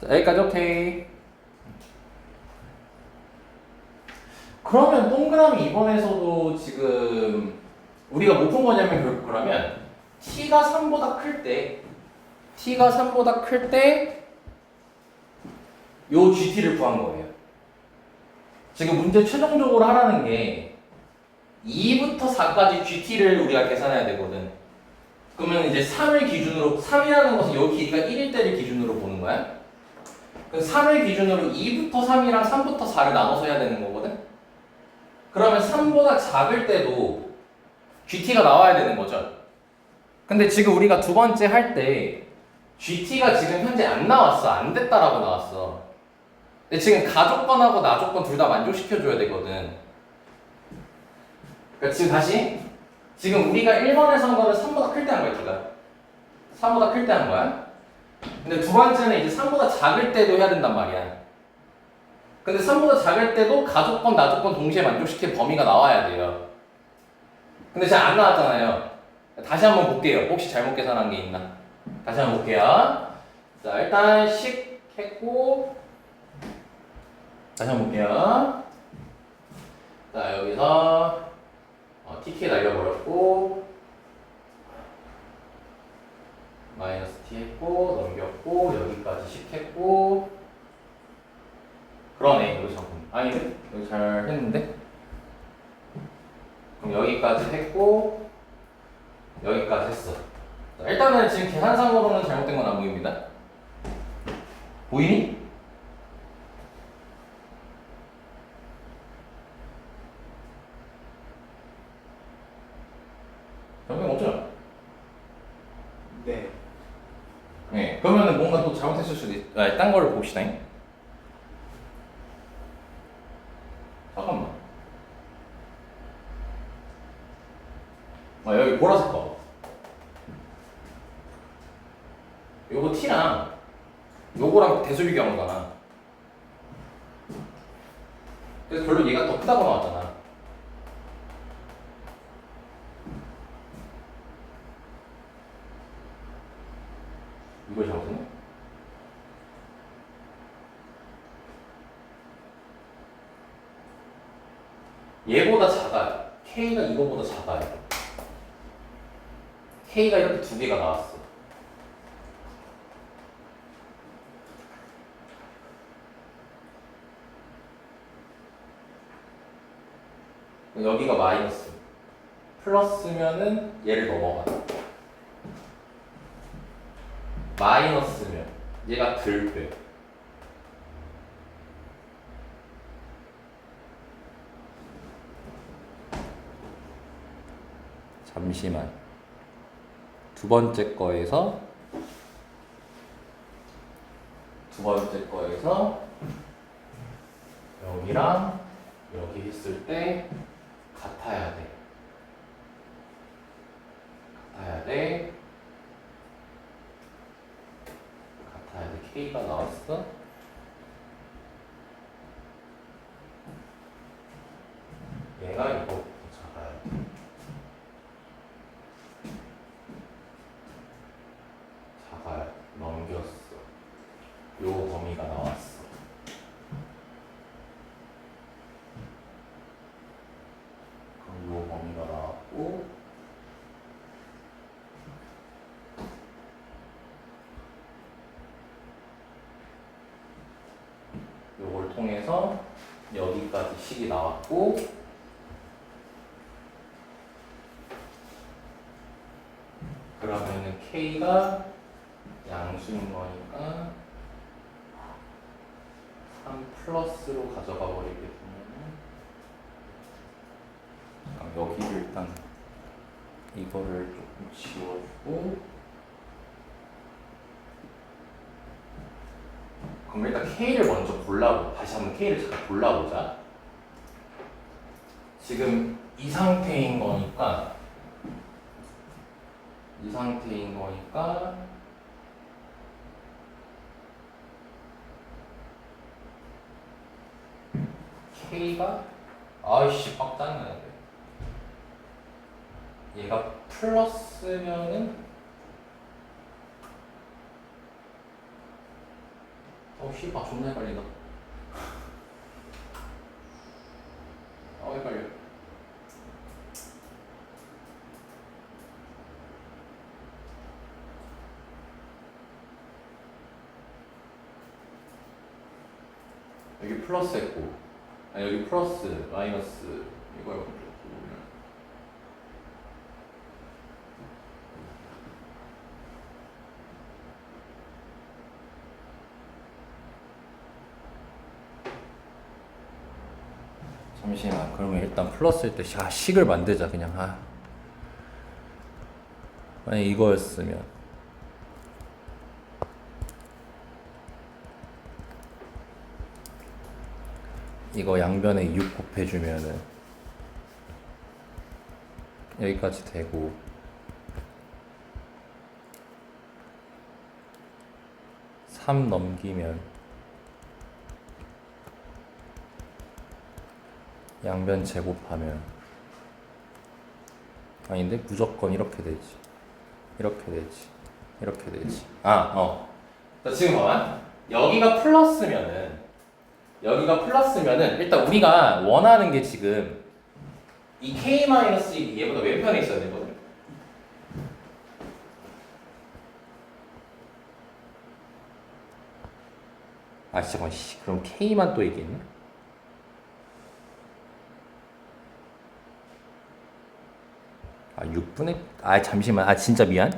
자, 여기까지 오케이. 그러면 동그라미 2번에서도 지금 우리가 뭐 푼 거냐면 결국 그러면 T가 3보다 클 때 요 GT를 구한 거예요. 지금 문제 최종적으로 하라는 게 2부터 4까지 GT를 우리가 계산해야 되거든. 그러면 이제 3을 기준으로 3이라는 것은 요 길이가 1일 때를 기준으로 보는 거야. 그래서 3을 기준으로 2부터 3이랑 3부터 4를 나눠서 해야 되는 거거든. 그러면 3보다 작을 때도 GT가 나와야 되는 거죠. 근데 지금 우리가 두 번째 할 때 GT가 지금 현재 안 나왔어. 안 됐다라고 나왔어. 근데 지금 가조건하고 나조건 둘 다 만족시켜줘야 되거든. 그러니까 지금 다시 지금 우리가 1번에서 한 거는 3보다 클 때 한 거야. 3보다 클 때 한 거야. 근데 두 번째는 이제 3보다 작을 때도 해야 된단 말이야. 근데 3보다 작을 때도 가족권, 나족권 동시에 만족시킬 범위가 나와야 돼요. 근데 잘 안 나왔잖아요. 다시 한번 볼게요. 혹시 잘못 계산한 게 있나? 다시 한번 볼게요. 자, 일단 10 했고, 다시 한번 볼게요. 자, 여기서 tk 날려버렸고, 마이너스 t 했고, 넘겼고, 여기까지 10 했고, 그러네. 여기 잠깐. 아니네. 여기 잘 했는데? 그럼 여기까지 했고, 여기까지 했어. 자, 일단은 지금 계산상으로는 잘못된 건 안 보입니다. 보이니? 잘못된 거 없죠? 네. 네. 그러면은 뭔가 또 잘못했을 수도 있... 딴 거를 봅시다. 잠깐만. 여기 보라색 거. 요거 T랑 요거랑 대수 비교한 거잖아. 그래서 별로 얘가 더 크다고 나왔잖아. 이걸 잘못했네? 얘보다 작아요. K가 이거보다 작아요. K가 이렇게 두 개가 나왔어. 여기가 마이너스. 플러스면은 얘를 넘어가. 마이너스면 얘가 들 빼. 잠시만. 두 번째 거에서 여기랑 여기 했을 때 같아야 돼. K가 나왔어. 얘가 이거보다 작아야 돼. 넘겼어. 요 범위가 나왔어. 그럼 요 범위가 나왔고, 요걸 통해서 여기까지 식이 나왔고, 그러면은 K가 양수인 거니까 3 플러스로 가져가 버리게 되면 여기를 일단 이거를 조금 지워주고, 그럼 일단 K를 먼저 다시 한번 K를 잠깐 골라보자. 지금 이 상태인 거니까 K가 아이씨 빡 짜증나는데 얘가 플러스면은 씨발 존나 헷갈린다. 헷갈려. 여기 플러스 했고, 여기 플러스, 마이너스 이거 먼저 보면 잠시만. 그러면 일단 플러스일 때 식을 만들자 그냥. 만약 이거였으면 이거 양변에 6 곱해주면은 여기까지 되고, 3 넘기면 양변 제곱하면 아닌데 무조건 이렇게 되지. 이렇게 되지. 이렇게 되지. 자, 지금 봐봐. 여기가 플러스면은 일단 우리가 원하는 게 지금 이 k-1이 얘보다 왼편에 있어야 되거든. 잠깐만. 그럼 k만 또 얘기했나? 아 6분의 잠시만. 진짜 미안.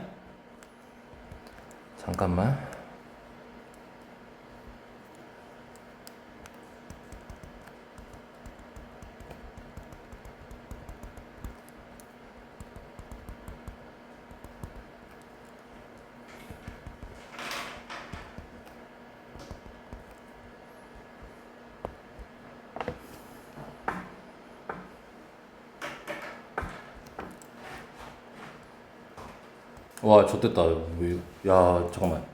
잠깐만. 와, 좋됐다. 야, 잠깐만.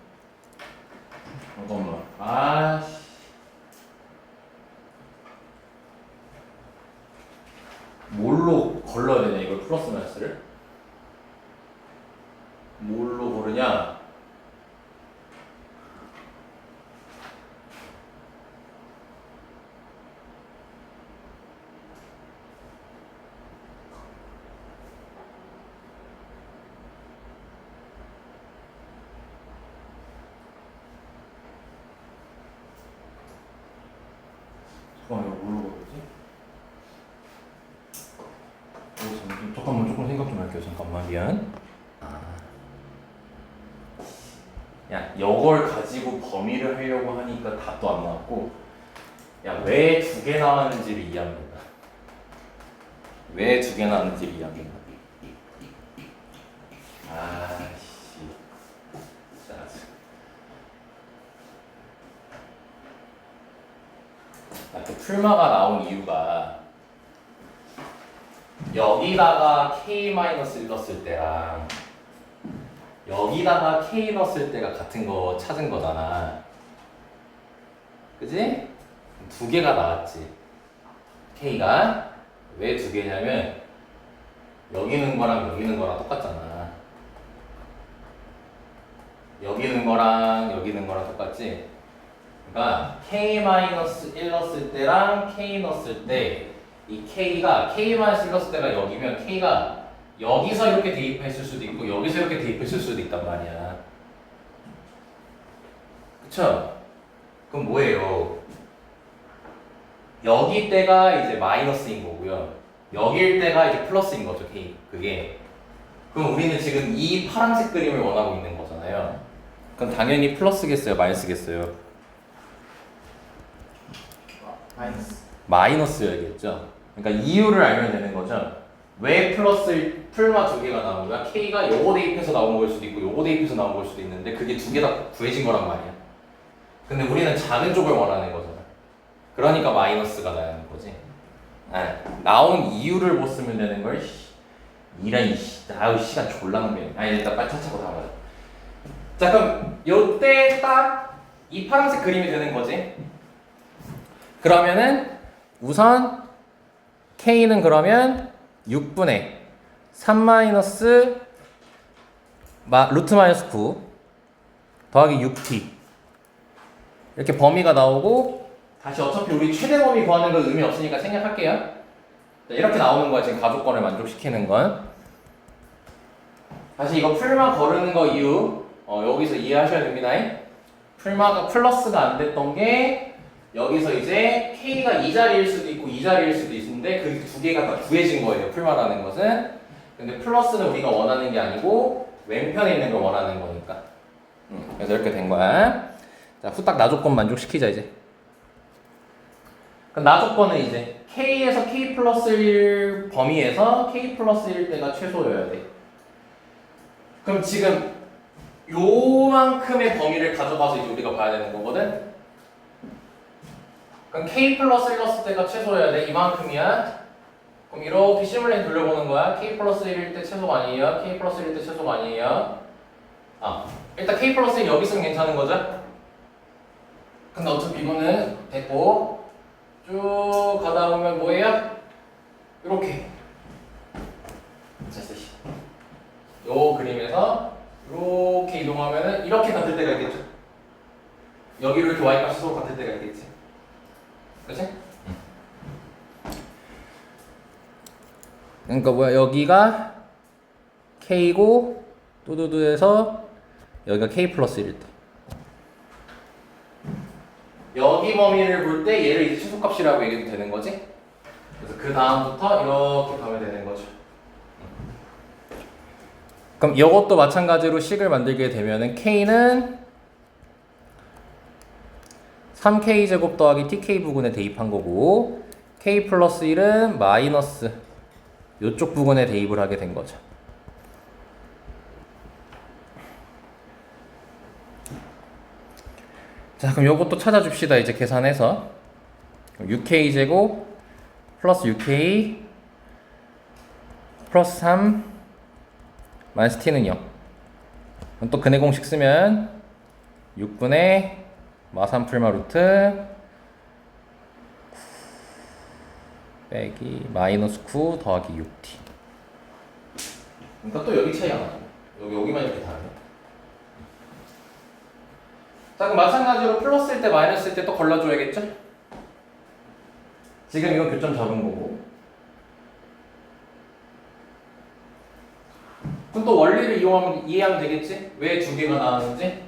뭘로 걸러야 되냐, 이걸 플러스 마이너스를? 뭘로 고르냐? 잠깐만, 이거 뭘로 고르지? 잠깐만, 조금 생각 좀 할게요. 잠깐만, 미안. 야, 이걸 가지고 범위를 하려고 하니까 답도 안 나왔고, 야, 왜 2개 나왔는지를 이해합니다. 왜 2개 나왔는지를 이해합니다. 자, 그 풀마가 나온 이유가 여기다가 k-1 넣었을 때랑 여기다가 k 넣었을 때가 같은 거 찾은 거잖아. 그지? 2개가 나왔지. k가 왜 2개냐면 여기 있는 거랑 여기 있는 거랑 똑같잖아. 여기 있는 거랑 여기 있는 거랑 똑같지? 그러니까 k-1 넣었을 때랑 k 넣었을 때 이 k가 k-1 넣었을 때가 여기면 k가 여기서 이렇게 대입했을 수도 있고 여기서 이렇게 대입했을 수도 있단 말이야. 그쵸? 그럼 뭐예요? 여기 때가 이제 마이너스인 거고요. 여기일 때가 이제 플러스인 거죠, k. 그게. 그럼 우리는 지금 이 파란색 그림을 원하고 있는 거잖아요. 그럼 당연히 플러스겠어요, 마이너스겠어요? 마이너스여야겠죠. 그러니까 이유를 알면 되는 거죠. 왜 플러스 풀마 2개가 나온 거야? k가 요거 대입해서 나온 걸 수도 있고 요거 대입해서 나온 걸 수도 있는데 그게 2개 다 구해진 거란 말이야. 근데 우리는 작은 쪽을 원하는 거잖아. 그러니까 마이너스가 나오는 거지. 나온 이유를 못 쓰면 되는 걸. 시간 졸라 낭비해. 일단 빨리 차차고 다 가자. 자, 그럼 요때 딱 이 파란색 그림이 되는 거지. 그러면은 우선 k는 그러면 6분의 3 마이너스 루트 마이너스 9 더하기 6t 이렇게 범위가 나오고, 다시 어차피 우리 최대 범위 구하는 건 의미 없으니까 생략할게요. 이렇게 나오는 거야, 지금 가족권을 만족시키는 건. 다시 이거 풀마 거르는 거 이유 여기서 이해하셔야 됩니다. 풀마가 플러스가 안 됐던 게 여기서 이제 k가 이 자리일 수도 있고 이 자리일 수도 있는데 그 2개가 다 구해진 거예요, 풀마라는 것은. 근데 플러스는 우리가 원하는 게 아니고 왼편에 있는 걸 원하는 거니까. 그래서 이렇게 된 거야. 자, 후딱 나조건 만족시키자 이제. 그럼 나조건은 이제 k에서 k 플러스 1 범위에서 k 플러스 1 때가 최소여야 돼. 그럼 지금 요만큼의 범위를 가져가서 이제 우리가 봐야 되는 거거든. 그럼 k 플러스 1 넣었을 때가 최소여야 돼. 이만큼이야. 그럼 이렇게 시뮬레이션 돌려보는 거야. k 플러스 1일 때 최소가 아니에요. k 플러스 1일 때 최소가 아니에요. 일단 k 플러스 1 여기 있으면 괜찮은 거죠? 근데 어차피 이거는 됐고 쭉 가다 보면 뭐예요? 이렇게 요 그림에서 이렇게 이동하면은 이렇게 같을 때가 있겠죠. 여기로 이렇게 y값이 서로 같을 때가 있겠지. 그렇지? 그러니까 뭐야, 여기가 k고 뚜두두에서 여기가 k 플러스 1일 때, 여기 범위를 볼 때 얘를 이제 최소값이라고 얘기해도 되는 거지. 그래서 그 다음부터 이렇게 가면 되는 거죠. 그럼 이것도 마찬가지로 식을 만들게 되면은 k는 3k제곱 더하기 tk 부근에 대입한 거고, k 플러스 1은 마이너스 이쪽 부근에 대입을 하게 된 거죠. 자, 그럼 요것도 찾아줍시다. 이제 계산해서 6k제곱 플러스 6k 플러스 3 마이너스 t는 0. 그럼 또 근해 공식 쓰면 6분의 마3 풀마 루트 빼기 마이너스 9 더하기 6t. 그러니까 또 여기 차이가 나죠. 여기만 이렇게 다르네. 자, 그럼 마찬가지로 플러스일 때 마이너스일 때 또 걸러줘야겠죠? 지금 이건 교점 잡은 거고. 그럼 또 원리를 이해하면 되겠지? 왜 두 개가 나왔는지?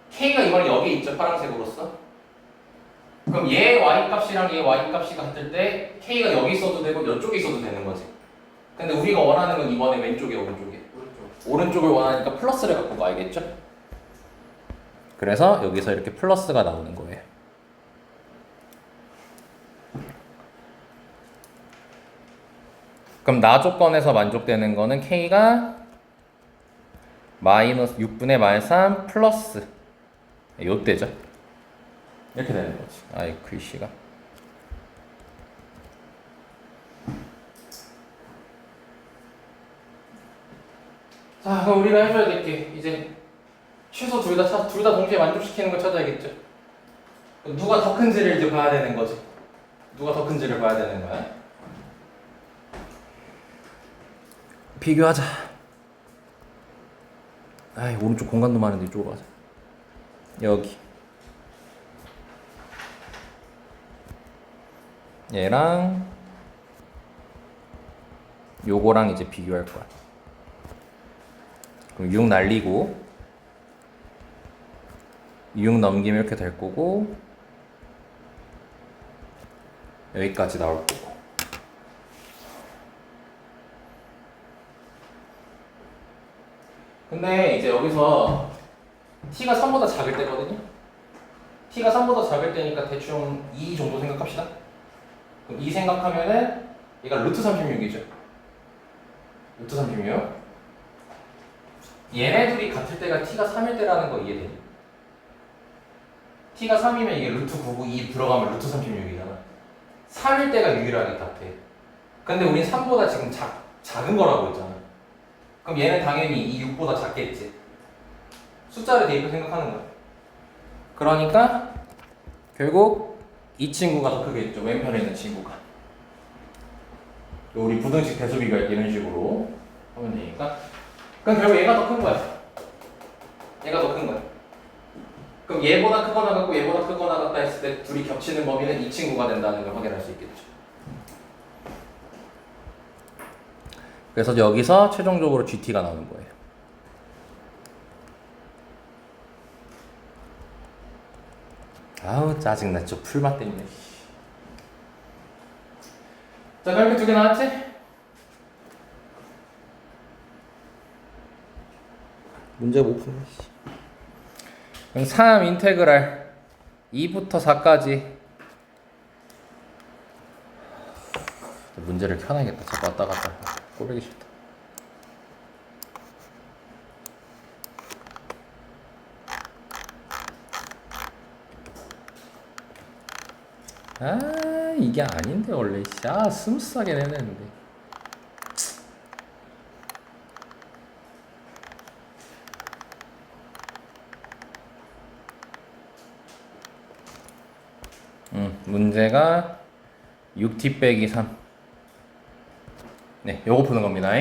K가 이번에 여기 있죠, 파란색으로서. 그럼 얘 Y값이랑 얘 Y값이 같을 때 K가 여기 있어도 되고 이쪽에 있어도 되는 거지. 근데 우리가 원하는 건 이번에 왼쪽에 오른쪽에. 오른쪽을 원하니까 플러스를 갖고 가야겠죠? 그래서 여기서 이렇게 플러스가 나오는 거예요. 그럼 나 조건에서 만족되는 거는 K가 마이너스 6분의 마이너스 3 플러스 요때죠. 이렇게 되는 거지. 아이 글씨가. 자, 그럼 우리가 해줘야 될 게 이제 최소 둘 다 동시에 만족시키는 걸 찾아야겠죠. 누가 더 큰지를 이제 봐야 되는 거지. 누가 더 큰지를 봐야 되는 거야. 비교하자. 아이, 오른쪽 공간도 많은데 이쪽으로 가자. 여기 얘랑 요거랑 이제 비교할 거야. 그럼 6 날리고 6 넘기면 이렇게 될 거고, 여기까지 나올 거고. 근데 이제 여기서 t가 3보다 작을 때거든요. t가 3보다 작을 때니까 대충 2 정도 생각합시다. 그럼 2 생각하면은 얘가 루트 36이죠. 루트 36. 얘네들이 같을 때가 t가 3일 때라는 거 이해되니? t가 3이면 이게 루트 9고 2 들어가면 루트 36이잖아. 3일 때가 유일하게 같아. 근데 우린 3보다 지금 작은 거라고 했잖아. 그럼 얘는 당연히 이 6보다 작겠지. 숫자를 대입해 생각하는 거야. 그러니까 결국 이 친구가 더 크겠죠. 왼편에 있는 친구가. 우리 부등식 대소비가 이런 식으로 하면 되니까. 그럼 결국 얘가 더 큰 거야. 얘가 더 큰 거야. 그럼 얘보다 크거나 같고 얘보다 크거나 같다 했을 때 둘이 겹치는 범위는 이 친구가 된다는 걸 확인할 수 있겠죠. 그래서 여기서 최종적으로 GT가 나오는 거예요. 아우 짜증나, 저 풀맛 때문에. 자, 그렇게 두 개 나왔지? 문제가 못 푸네. 그럼 3 인테그랄 2부터 4까지. 문제를 켜놔야겠다. 자꾸 왔다 갔다 꼬르기 싫다. 아, 이게 아닌데 원래. 아, 스무스하게 내는데. 문제가 6t 빼기 3. 네, 요거 푸는 겁니다.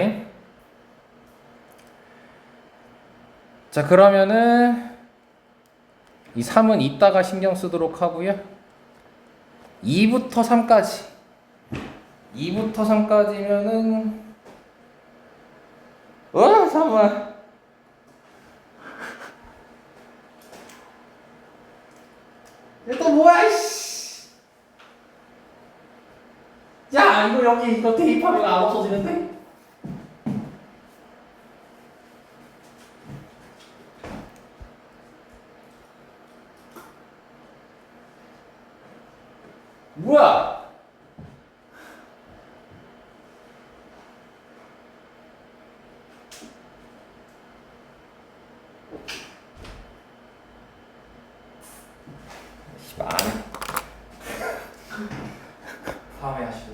자, 그러면은 이 3은 이따가 신경 쓰도록 하고요. 2부터 3까지. 2부터 3까지면은 잠깐만. 또 뭐야, 씨. 야, 이거 여기 이거 대입하면 안 없어지는데? 뭐야? 씨발. 다음에 하시죠.